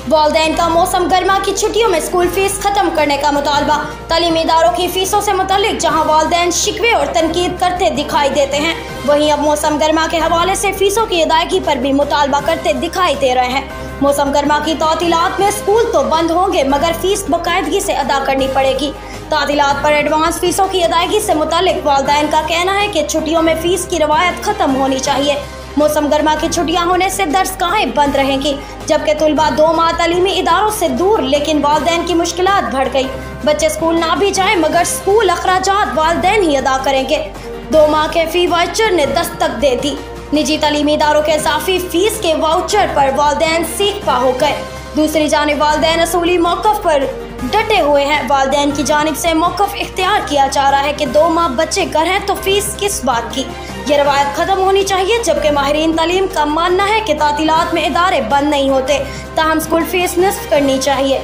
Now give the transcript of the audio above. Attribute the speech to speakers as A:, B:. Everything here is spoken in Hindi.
A: वालिदैन का मौसम गर्मा की छुट्टियों में स्कूल फीस खत्म करने का मुतालबा। तालीमी इदारों की फीसों से मुतल्लिक जहां वालिदैन शिकवे और तनकीद करते दिखाई देते हैं, वहीं अब मौसम गर्मा के हवाले से फीसों की अदायगी पर भी मुतालबा करते दिखाई दे रहे हैं। मौसम गर्मा की तातीलात में स्कूल तो बंद होंगे मगर फीस बाकायदगी से अदा करनी पड़ेगी। तातीलात पर एडवांस फीसों की अदायगी से मुतल्लिक वालिदैन का कहना है कि छुट्टियों में फीस की रवायत खत्म होनी चाहिए। मौसम गर्मा की छुट्टियां होने से दरसगाहें बंद रहेंगी, जबकि तुलबा 2 माह तालीमी इदारों से दूर, लेकिन वालिदैन की मुश्किलात बढ़ गई। बच्चे स्कूल ना भी जाएं मगर स्कूल अखराजात वालिदैन ही अदा करेंगे। 2 माह के फी वाउचर ने दस्तक दे दी। निजी तालीमी इदारों के इजाफी फीस के वाउचर पर वालिदैन सीखपा हो गए। दूसरी जानिब वालिदैन असूली मौक़िफ़ पर डटे हुए हैं। वालिदैन की जानिब से मौक़िफ़ इख्तियार किया जा रहा है कि 2 माह बच्चे घर हैं तो फीस किस बात की। ये रवायत ख़त्म होनी चाहिए, जबकि माहिरीन तालीम का मानना है कि तातीलात में इदारे बंद नहीं होते, ताहम स्कूल फीस निस्फ करनी चाहिए।